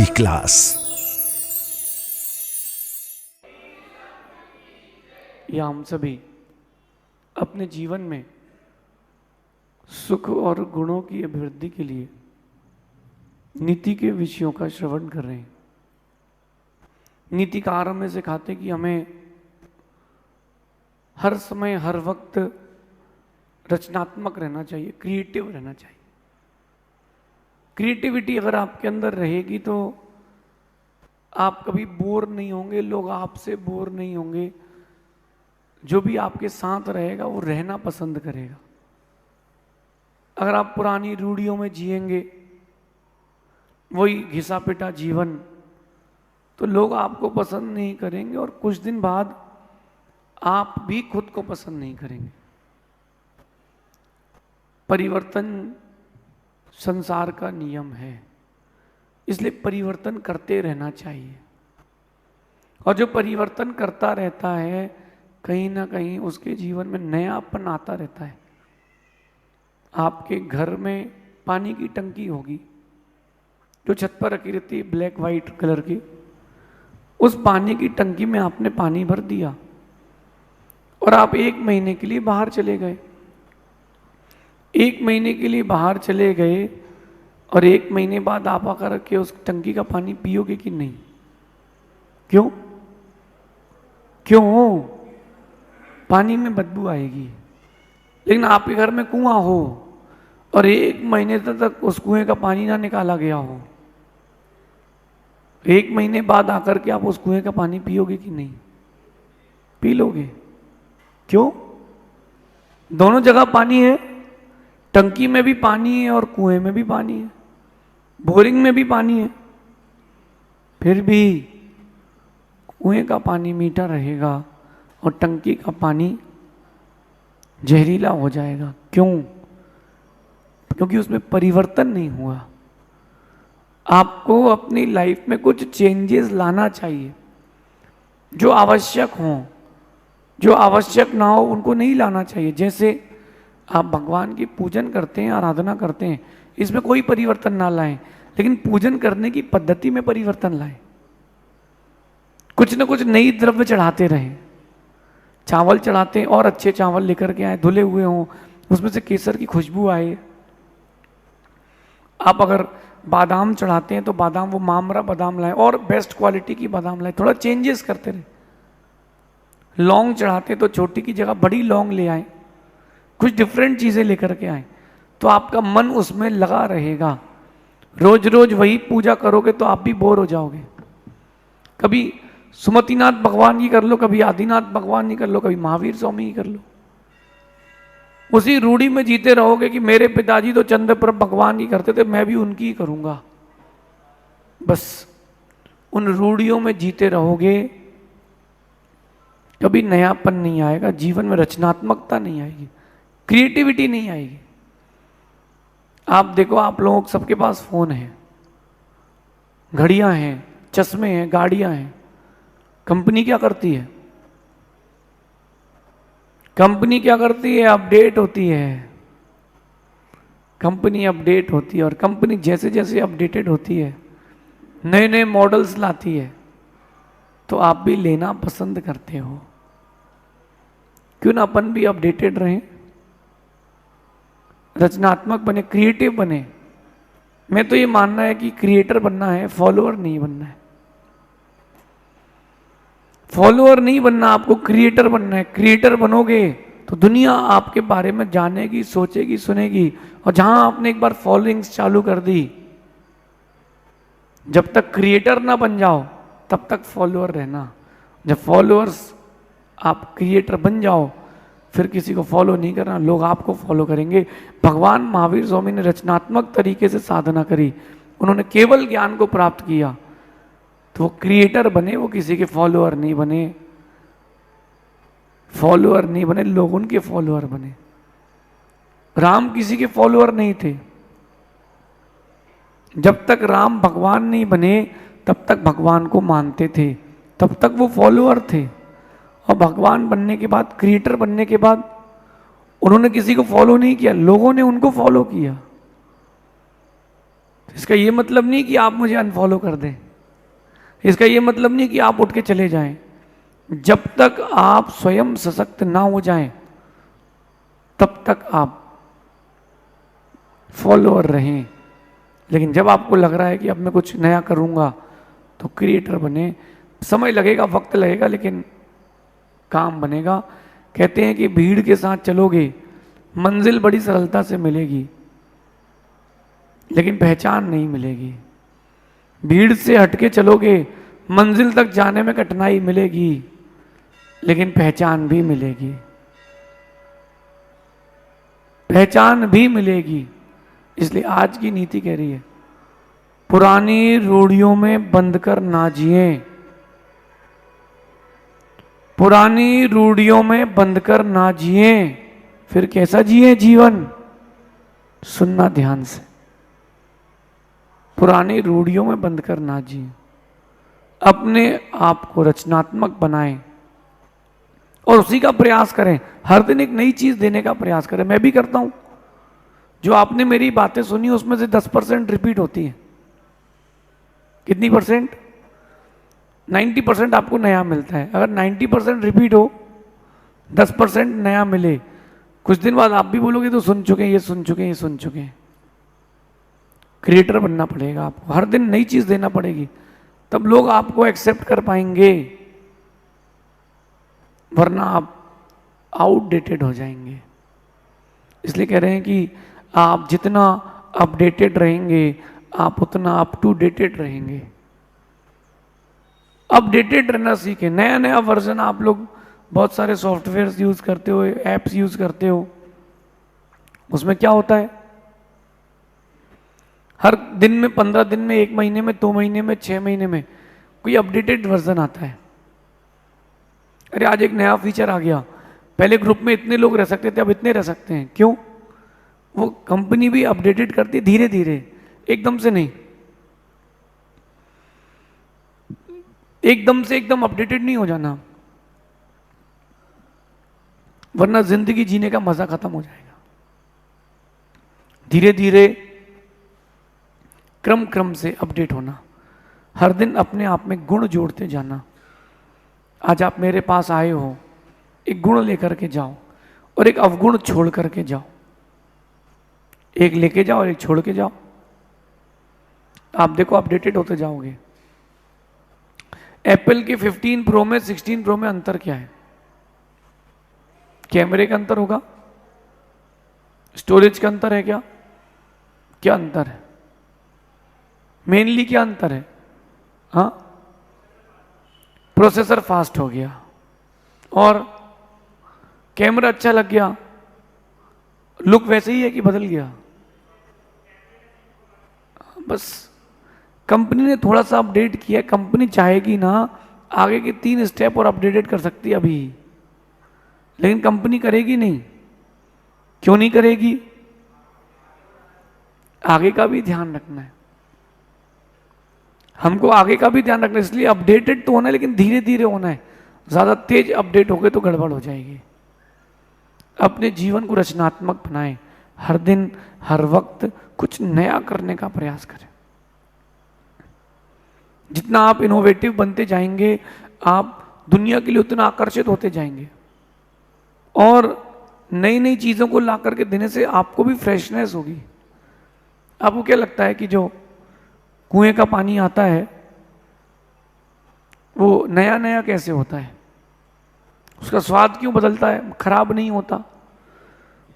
की क्लास। या हम सभी अपने जीवन में सुख और गुणों की अभिवृद्धि के लिए नीति के विषयों का श्रवण कर रहे हैं। नीतिकार हमें सिखाते कि हमें हर समय हर वक्त रचनात्मक रहना चाहिए, क्रिएटिव रहना चाहिए। क्रिएटिविटी अगर आपके अंदर रहेगी तो आप कभी बोर नहीं होंगे, लोग आपसे बोर नहीं होंगे। जो भी आपके साथ रहेगा वो रहना पसंद करेगा। अगर आप पुरानी रूढ़ियों में जिएंगे, वही घिसा पिटा जीवन, तो लोग आपको पसंद नहीं करेंगे और कुछ दिन बाद आप भी खुद को पसंद नहीं करेंगे। परिवर्तन संसार का नियम है, इसलिए परिवर्तन करते रहना चाहिए। और जो परिवर्तन करता रहता है, कहीं ना कहीं उसके जीवन में नयापन आता रहता है। आपके घर में पानी की टंकी होगी जो छत पर रखी रहती है, ब्लैक वाइट कलर की। उस पानी की टंकी में आपने पानी भर दिया और आप 1 महीने के लिए बाहर चले गए। 1 महीने के लिए बाहर चले गए और 1 महीने बाद आप आकर के उस टंकी का पानी पियोगे कि नहीं? क्यों? पानी में बदबू आएगी। लेकिन आपके घर में कुआं हो और 1 महीने तक उस कुएं का पानी ना निकाला गया हो, 1 महीने बाद आकर के आप उस कुएं का पानी पियोगे कि नहीं? पी लोगे। क्यों? दोनों जगह पानी है, टंकी में भी पानी है और कुएं में भी पानी है, बोरिंग में भी पानी है। फिर भी कुएं का पानी मीठा रहेगा और टंकी का पानी जहरीला हो जाएगा। क्यों? क्योंकि उसमें परिवर्तन नहीं हुआ। आपको अपनी लाइफ में कुछ चेंजेस लाना चाहिए। जो आवश्यक हों, जो आवश्यक ना हो उनको नहीं लाना चाहिए। जैसे आप भगवान की पूजन करते हैं, आराधना करते हैं, इसमें कोई परिवर्तन ना लाएं, लेकिन पूजन करने की पद्धति में परिवर्तन लाएं। कुछ न कुछ नई द्रव्य चढ़ाते रहें। चावल चढ़ाते हैं और अच्छे चावल लेकर के आए, धुले हुए हों, उसमें से केसर की खुशबू आए। आप अगर बादाम चढ़ाते हैं तो बादाम, वो मामरा बादाम लाएं और बेस्ट क्वालिटी की बादाम लाएं। थोड़ा चेंजेस करते रहें। लौंग चढ़ाते हैं तो छोटी की जगह बड़ी लौंग ले आए, कुछ डिफरेंट चीजें लेकर के आए, तो आपका मन उसमें लगा रहेगा। रोज रोज वही पूजा करोगे तो आप भी बोर हो जाओगे। कभी सुमतिनाथ भगवान की कर लो, कभी आदिनाथ भगवान की कर लो, कभी महावीर स्वामी की कर लो। उसी रूढ़ी में जीते रहोगे कि मेरे पिताजी तो चंद्रप्रभ भगवान की करते थे, मैं भी उनकी ही करूंगा। बस उन रूढ़ियों में जीते रहोगे, कभी नयापन नहीं आएगा, जीवन में रचनात्मकता नहीं आएगी, क्रिएटिविटी नहीं आएगी। आप देखो, आप लोग सबके पास फोन है, घड़ियां हैं, चश्मे हैं, गाड़ियां हैं। कंपनी क्या करती है? कंपनी क्या करती है? अपडेट होती है। कंपनी अपडेट होती है और कंपनी जैसे जैसे अपडेटेड होती है, नए नए मॉडल्स लाती है, तो आप भी लेना पसंद करते हो। क्यों ना अपन भी अपडेटेड रहें, रचनात्मक बने, क्रिएटिव बने। मैं तो ये मानना है कि क्रिएटर बनना है, फॉलोअर नहीं बनना है। फॉलोअर नहीं बनना, आपको क्रिएटर बनना है। क्रिएटर बनोगे तो दुनिया आपके बारे में जानेगी, सोचेगी, सुनेगी। और जहां आपने एक बार फॉलोइंग्स चालू कर दी, जब तक क्रिएटर ना बन जाओ तब तक फॉलोअर रहना। जब फॉलोअर्स आप क्रिएटर बन जाओ, फिर किसी को फॉलो नहीं करना, लोग आपको फॉलो करेंगे। भगवान महावीर स्वामी ने रचनात्मक तरीके से साधना करी, उन्होंने केवल ज्ञान को प्राप्त किया, तो वो क्रिएटर बने, वो किसी के फॉलोअर नहीं बने। फॉलोअर नहीं बने, लोग उनके फॉलोअर बने। राम किसी के फॉलोअर नहीं थे। जब तक राम भगवान नहीं बने तब तक भगवान को मानते थे, तब तक वो फॉलोअर थे। और भगवान बनने के बाद, क्रिएटर बनने के बाद, उन्होंने किसी को फॉलो नहीं किया, लोगों ने उनको फॉलो किया। इसका ये मतलब नहीं कि आप मुझे अनफॉलो कर दें, इसका ये मतलब नहीं कि आप उठ के चले जाएं। जब तक आप स्वयं सशक्त ना हो जाएं तब तक आप फॉलोअर रहें। लेकिन जब आपको लग रहा है कि अब मैं कुछ नया करूंगा तो क्रिएटर बने। समय लगेगा, वक्त लगेगा, लेकिन काम बनेगा। कहते हैं कि भीड़ के साथ चलोगे मंजिल बड़ी सरलता से मिलेगी, लेकिन पहचान नहीं मिलेगी। भीड़ से हटके चलोगे मंजिल तक जाने में कठिनाई मिलेगी, लेकिन पहचान भी मिलेगी, पहचान भी मिलेगी। इसलिए आज की नीति कह रही है, पुरानी रूढ़ियों में बंधकर ना जिए, पुरानी रूढ़ियों में बंधकर ना जिए। फिर कैसा जिए जीवन? सुनना ध्यान से। पुरानी रूढ़ियों में बंधकर ना जिए, अपने आप को रचनात्मक बनाएं और उसी का प्रयास करें। हर दिन एक नई चीज देने का प्रयास करें। मैं भी करता हूं। जो आपने मेरी बातें सुनी उसमें से 10% रिपीट होती है। कितनी परसेंट? 90% आपको नया मिलता है। अगर 90% रिपीट हो, 10% नया मिले, कुछ दिन बाद आप भी बोलोगे तो सुन चुके हैं, ये सुन चुके हैं, ये सुन चुके हैं। क्रिएटर बनना पड़ेगा आपको, हर दिन नई चीज देना पड़ेगी, तब लोग आपको एक्सेप्ट कर पाएंगे, वरना आप आउटडेटेड हो जाएंगे। इसलिए कह रहे हैं कि आप जितना अपडेटेड रहेंगे आप उतना अप टू डेटेड रहेंगे। अपडेटेड रहना सीखें। नया नया वर्जन, आप लोग बहुत सारे सॉफ्टवेयर यूज करते हो, एप्स यूज करते हो, उसमें क्या होता है? हर दिन में, 15 दिन में, 1 महीने में, 2 महीने में, 6 महीने में कोई अपडेटेड वर्जन आता है। अरे आज एक नया फीचर आ गया, पहले ग्रुप में इतने लोग रह सकते थे, अब इतने रह सकते हैं। क्यों? वो कंपनी भी अपडेटेड करती है, धीरे धीरे, एकदम से नहीं। एकदम से एकदम अपडेटेड नहीं हो जाना, वरना जिंदगी जीने का मजा खत्म हो जाएगा। धीरे धीरे, क्रम क्रम से अपडेट होना, हर दिन अपने आप में गुण जोड़ते जाना। आज आप मेरे पास आए हो, एक गुण लेकर के जाओ और एक अवगुण छोड़ करके जाओ। एक लेके जाओ और एक छोड़ के जाओ, आप देखो अपडेटेड होते जाओगे। एप्पल के 15 प्रो में 16 प्रो में अंतर क्या है? कैमरे का अंतर होगा, स्टोरेज का अंतर है क्या? क्या अंतर है? मेनली क्या अंतर है? हाँ, प्रोसेसर फास्ट हो गया और कैमरा अच्छा लग गया। लुक वैसे ही है कि बदल गया? बस कंपनी ने थोड़ा सा अपडेट किया। कंपनी चाहेगी ना आगे के 3 स्टेप और अपडेटेड कर सकती है अभी, लेकिन कंपनी करेगी नहीं। क्यों नहीं करेगी? आगे का भी ध्यान रखना है, हमको आगे का भी ध्यान रखना है। इसलिए अपडेटेड तो होना है, लेकिन धीरे धीरे होना है। ज्यादा तेज अपडेट हो गए तो गड़बड़ हो जाएगी। अपने जीवन को रचनात्मक बनाएं, हर दिन हर वक्त कुछ नया करने का प्रयास करें। जितना आप इनोवेटिव बनते जाएंगे, आप दुनिया के लिए उतना आकर्षित होते जाएंगे। और नई नई चीजों को ला करके देने से आपको भी फ्रेशनेस होगी। आपको क्या लगता है कि जो कुएं का पानी आता है वो नया नया कैसे होता है? उसका स्वाद क्यों बदलता है? खराब नहीं होता,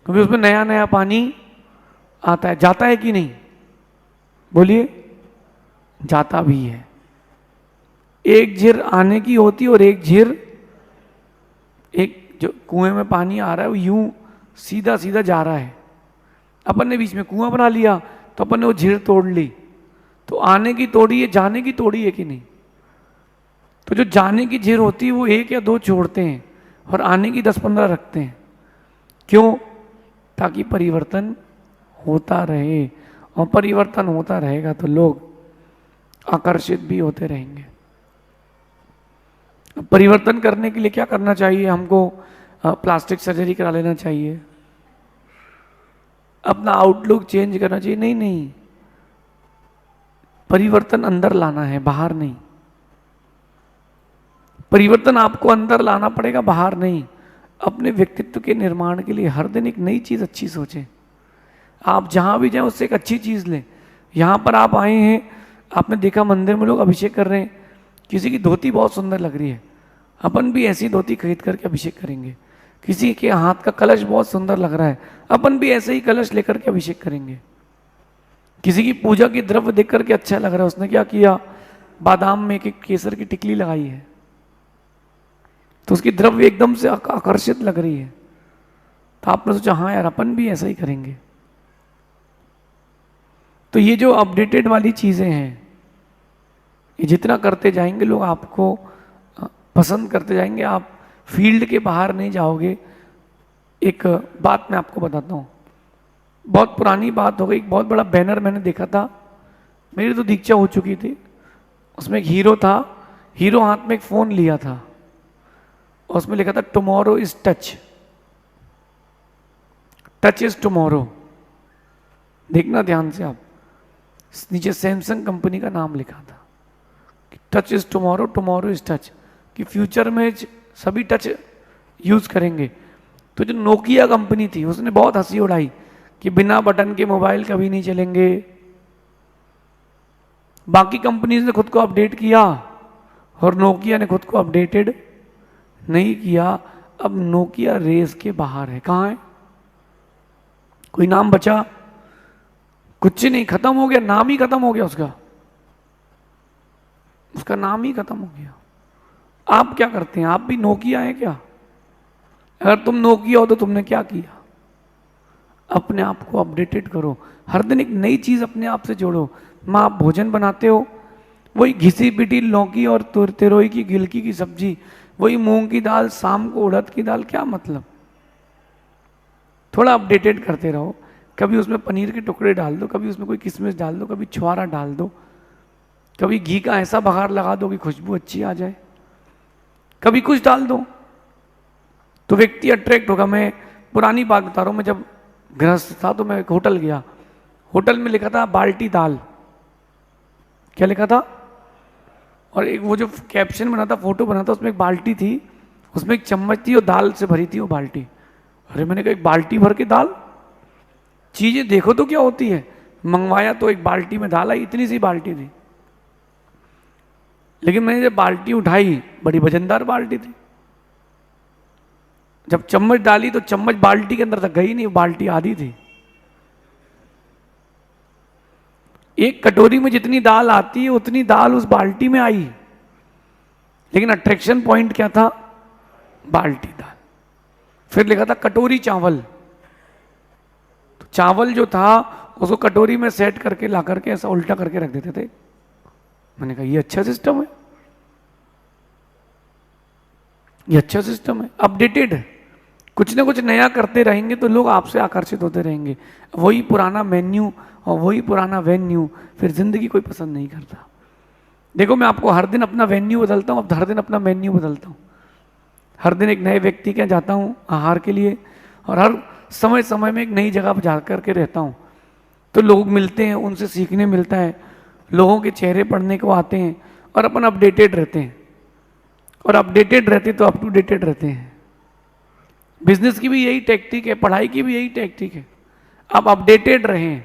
क्योंकि उसमें नया नया पानी आता है। जाता है कि नहीं? बोलिए। जाता भी है। एक झीर आने की होती है और एक झीर, एक जो कुएं में पानी आ रहा है वो यूं सीधा सीधा जा रहा है। अपन ने बीच में कुआं बना लिया तो अपन ने वो झीर तोड़ ली, तो आने की तोड़ी है, जाने की तोड़ी है कि नहीं? तो जो जाने की झीर होती है वो 1 या 2 छोड़ते हैं और आने की 10-15 रखते हैं। क्यों? ताकि परिवर्तन होता रहे, और परिवर्तन होता रहेगा तो लोग आकर्षित भी होते रहेंगे। परिवर्तन करने के लिए क्या करना चाहिए हमको? प्लास्टिक सर्जरी करा लेना चाहिए, अपना आउटलुक चेंज करना चाहिए? नहीं नहीं, परिवर्तन अंदर लाना है, बाहर नहीं। परिवर्तन आपको अंदर लाना पड़ेगा, बाहर नहीं। अपने व्यक्तित्व के निर्माण के लिए हर दिन एक नई चीज अच्छी सोचें। आप जहां भी जाएं उससे एक अच्छी चीज लें। यहां पर आप आए हैं, आपने देखा मंदिर में लोग अभिषेक कर रहे हैं, किसी की धोती बहुत सुंदर लग रही है, अपन भी ऐसी धोती खरीद करके अभिषेक करेंगे। किसी के हाथ का कलश बहुत सुंदर लग रहा है, अपन भी ऐसे ही कलश लेकर के अभिषेक करेंगे। किसी की पूजा की द्रव्य देख करके अच्छा लग रहा है, उसने क्या किया, बादाम में एक केसर की टिकली लगाई है, तो उसकी द्रव्य एकदम से आकर्षित लग रही है। तो आपने सोचा हाँ यार अपन भी ऐसा ही करेंगे। तो ये जो अपडेटेड वाली चीजें हैं, ये जितना करते जाएंगे लोग आपको पसंद करते जाएंगे, आप फील्ड के बाहर नहीं जाओगे। एक बात मैं आपको बताता हूँ, बहुत पुरानी बात हो गई। एक बहुत बड़ा बैनर मैंने देखा था, मेरी तो दीक्षा हो चुकी थी। उसमें एक हीरो था, हीरो हाथ में एक फोन लिया था और उसमें लिखा था tomorrow is touch, touch is tomorrow. देखना ध्यान से आप, नीचे सैमसंग कंपनी का नाम लिखा था कि touch is tomorrow, tomorrow is touch, कि फ्यूचर में सभी टच यूज करेंगे। तो जो नोकिया कंपनी थी उसने बहुत हंसी उड़ाई कि बिना बटन के मोबाइल कभी नहीं चलेंगे। बाकी कंपनीज ने खुद को अपडेट किया और नोकिया ने खुद को अपडेटेड नहीं किया। अब नोकिया रेस के बाहर है। कहाँ है? कोई नाम बचा? कुछ नहीं, खत्म हो गया, नाम ही खत्म हो गया उसका, उसका नाम ही खत्म हो गया। आप क्या करते हैं? आप भी नोकिया हैं क्या? अगर तुम नोकिया हो तो तुमने क्या किया? अपने आप को अपडेटेड करो, हर दिन एक नई चीज अपने आप से जोड़ो। माँ आप भोजन बनाते हो, वही घिसी पिटी लौकी और तिरोई की गिलकी की सब्जी, वही मूंग की दाल, शाम को उड़द की दाल, क्या मतलब? थोड़ा अपडेटेड करते रहो। कभी उसमें पनीर के टुकड़े डाल दो, कभी उसमें कोई किशमिश डाल दो, कभी छुआरा डाल दो, कभी घी का ऐसा बघार लगा दो कि खुशबू अच्छी आ जाए, कभी कुछ डाल दो तो व्यक्ति अट्रैक्ट होगा। मैं पुरानी बात बता रहा हूँ, मैं जब गृहस्थ था तो मैं एक होटल गया, होटल में लिखा था बाल्टी दाल, क्या लिखा था, और एक वो जो कैप्शन बना था, फोटो बना था, उसमें एक बाल्टी थी, उसमें एक चम्मच थी और दाल से भरी थी वो बाल्टी। अरे मैंने कहा एक बाल्टी भर के दाल, चीजें देखो तो क्या होती है। मंगवाया तो एक बाल्टी में दाल आई, इतनी सी बाल्टी थी, लेकिन मैंने जब बाल्टी उठाई बड़ी वजनदार बाल्टी थी। जब चम्मच डाली तो चम्मच बाल्टी के अंदर तक गई नहीं, बाल्टी आधी थी। एक कटोरी में जितनी दाल आती है उतनी दाल उस बाल्टी में आई, लेकिन अट्रैक्शन पॉइंट क्या था? बाल्टी दाल। फिर लिखा था कटोरी चावल, तो चावल जो था उसको कटोरी में सेट करके ला करके ऐसा उल्टा करके रख देते थे। मैंने कहा ये अच्छा सिस्टम है, ये अच्छा सिस्टम है, अपडेटेड। कुछ ना कुछ नया करते रहेंगे तो लोग आपसे आकर्षित होते रहेंगे। वही पुराना मेन्यू और वही पुराना वेन्यू फिर जिंदगी कोई पसंद नहीं करता। देखो मैं आपको हर दिन अपना वेन्यू बदलता हूँ, अब हर दिन अपना मेन्यू बदलता हूँ। हर दिन एक नए व्यक्ति के जाता हूँ आहार के लिए, और हर समय समय में एक नई जगह पर जा करके रहता हूँ। तो लोग मिलते हैं, उनसे सीखने मिलता है, लोगों के चेहरे पढ़ने को आते हैं, और अपन अपडेटेड रहते हैं। और अपडेटेड रहते तो अप टू डेटेड रहते हैं। बिजनेस की भी यही टेक्टिक है, पढ़ाई की भी यही टेक्टिक है। आप अपडेटेड रहें,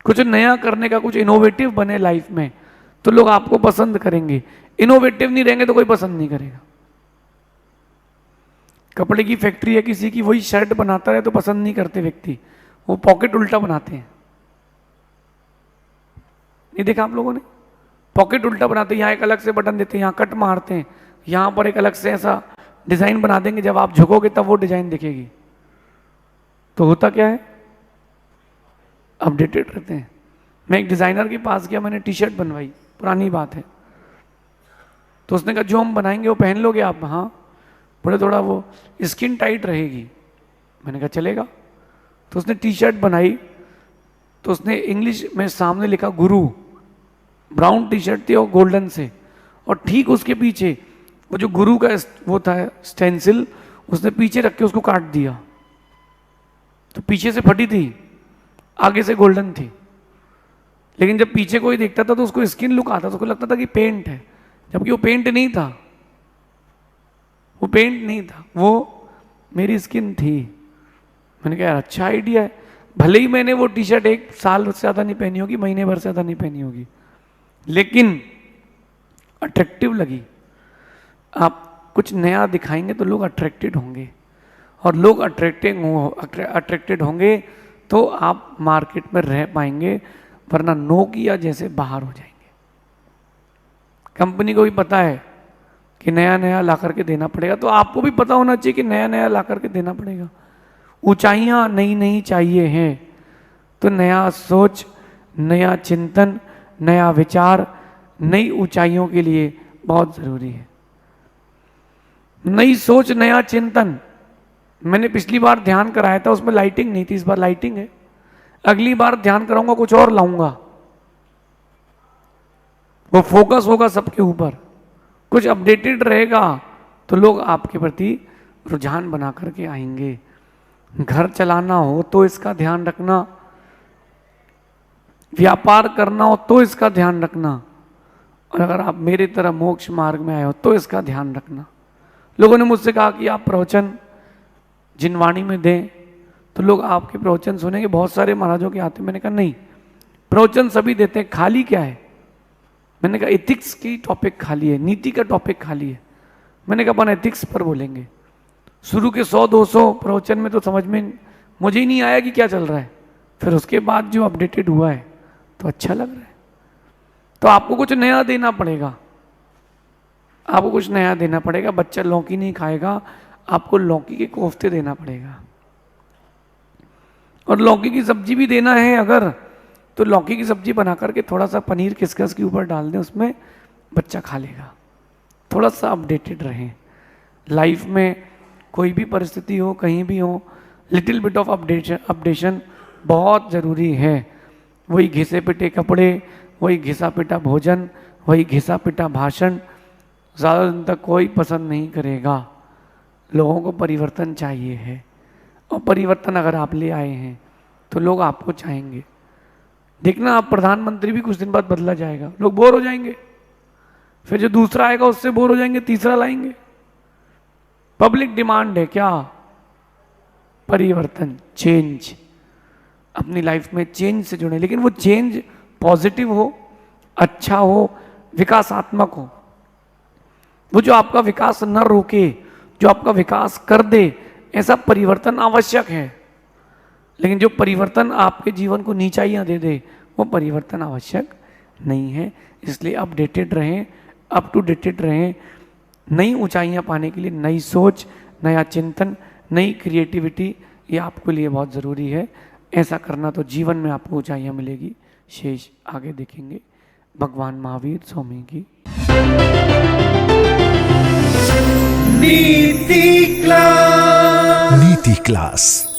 कुछ नया करने का, कुछ इनोवेटिव बने लाइफ में, तो लोग आपको पसंद करेंगे। इनोवेटिव नहीं रहेंगे तो कोई पसंद नहीं करेगा। कपड़े की फैक्ट्री है किसी की, वही शर्ट बनाता रहे तो पसंद नहीं करते व्यक्ति, वो पॉकेट उल्टा बनाते हैं। ये देखा आप लोगों ने? पॉकेट उल्टा बनाते हैं, यहाँ एक अलग से बटन देते हैं, यहाँ कट मारते हैं, यहाँ पर एक अलग से ऐसा डिजाइन बना देंगे, जब आप झुकोगे तब वो डिजाइन दिखेगी। तो होता क्या है? अपडेटेड रहते हैं। मैं एक डिजाइनर के पास गया, मैंने टी शर्ट बनवाई, पुरानी बात है, तो उसने कहा जो हम बनाएंगे वो पहन लोगे आप? हाँ। बोले थोड़ा वो स्किन टाइट रहेगी। मैंने कहा चलेगा। तो उसने टी शर्ट बनाई, तो उसने इंग्लिश में सामने लिखा गुरु, ब्राउन टी शर्ट थी और गोल्डन से, और ठीक उसके पीछे वो जो गुरु का वो था स्टेंसिल, उसने पीछे रख के उसको काट दिया, तो पीछे से फटी थी, आगे से गोल्डन थी। लेकिन जब पीछे कोई देखता था तो उसको स्किन लुक आता था, उसको लगता था कि पेंट है, जबकि वो पेंट नहीं था, वो पेंट नहीं था, वो मेरी स्किन थी। मैंने कहा यार अच्छा आइडिया है। भले ही मैंने वो टी शर्ट 1 साल से ज़्यादा नहीं पहनी होगी, महीने भर से ज़्यादा नहीं पहनी होगी, लेकिन अट्रैक्टिव लगी। आप कुछ नया दिखाएंगे तो लोग अट्रैक्टेड होंगे, और लोग अट्रैक्टेड होंगे तो आप मार्केट में रह पाएंगे, वरना नोकिया जैसे बाहर हो जाएंगे। कंपनी को भी पता है कि नया नया ला करके देना पड़ेगा, तो आपको भी पता होना चाहिए कि नया नया ला करके देना पड़ेगा। ऊंचाइयां नई नई चाहिए हैं, तो नया सोच, नया चिंतन, नया विचार नई ऊंचाइयों के लिए बहुत जरूरी है। नई सोच, नया चिंतन। मैंने पिछली बार ध्यान कराया था, उसमें लाइटिंग नहीं थी, इस बार लाइटिंग है। अगली बार ध्यान कराऊंगा कुछ और लाऊंगा, वो फोकस होगा सबके ऊपर, कुछ अपडेटेड रहेगा, तो लोग आपके प्रति रुझान बना करके आएंगे। घर चलाना हो तो इसका ध्यान रखना, व्यापार करना हो तो इसका ध्यान रखना, और अगर आप मेरी तरह मोक्ष मार्ग में आए हो तो इसका ध्यान रखना। लोगों ने मुझसे कहा कि आप प्रवचन जिनवाणी में दें, तो लोग आपके प्रवचन सुनेंगे, बहुत सारे महाराजों के आते। मैंने कहा नहीं, प्रवचन सभी देते हैं, खाली क्या है? मैंने कहा एथिक्स की टॉपिक खाली है, नीति का टॉपिक खाली है। मैंने कहा अपन एथिक्स पर बोलेंगे। शुरू के 100-200 प्रवचन में तो समझ में मुझे ही नहीं आया कि क्या चल रहा है, फिर उसके बाद जो अपडेटेड हुआ है तो अच्छा लग रहा है। तो आपको कुछ नया देना पड़ेगा, आपको कुछ नया देना पड़ेगा। बच्चा लौकी नहीं खाएगा, आपको लौकी के कोफ्ते देना पड़ेगा, और लौकी की सब्जी भी देना है अगर, तो लौकी की सब्जी बना करके थोड़ा सा पनीर खिसखस के ऊपर डाल दें, उसमें बच्चा खा लेगा। थोड़ा सा अपडेटेड रहें। लाइफ में कोई भी परिस्थिति हो, कहीं भी हो, लिटिल बिट ऑफ अपडेशन बहुत ज़रूरी है। वही घिसे पिटे कपड़े, वही घिसा पिटा भोजन, वही घिसा पिटा भाषण ज़्यादा दिन तक कोई पसंद नहीं करेगा। लोगों को परिवर्तन चाहिए है, और परिवर्तन अगर आप ले आए हैं तो लोग आपको चाहेंगे। देखना आप प्रधानमंत्री भी कुछ दिन बाद बदला जाएगा, लोग बोर हो जाएंगे, फिर जो दूसरा आएगा उससे बोर हो जाएंगे, तीसरा लाएंगे। पब्लिक डिमांड है क्या? परिवर्तन, चेंज। अपनी लाइफ में चेंज से जुड़े, लेकिन वो चेंज पॉजिटिव हो, अच्छा हो, विकासात्मक हो। वो जो आपका विकास न रोके, जो आपका विकास कर दे, ऐसा परिवर्तन आवश्यक है। लेकिन जो परिवर्तन आपके जीवन को नीचाइयाँ दे दे, वो परिवर्तन आवश्यक नहीं है। इसलिए अपडेटेड रहें, अप टू डेटेड रहें। नई ऊंचाइयाँ पाने के लिए नई सोच, नया चिंतन, नई क्रिएटिविटी, ये आपके लिए बहुत ज़रूरी है। ऐसा करना तो जीवन में आपको ऊंचाइयाँ मिलेगी। शेष आगे देखेंगे। भगवान महावीर स्वामी की नीति क्लास।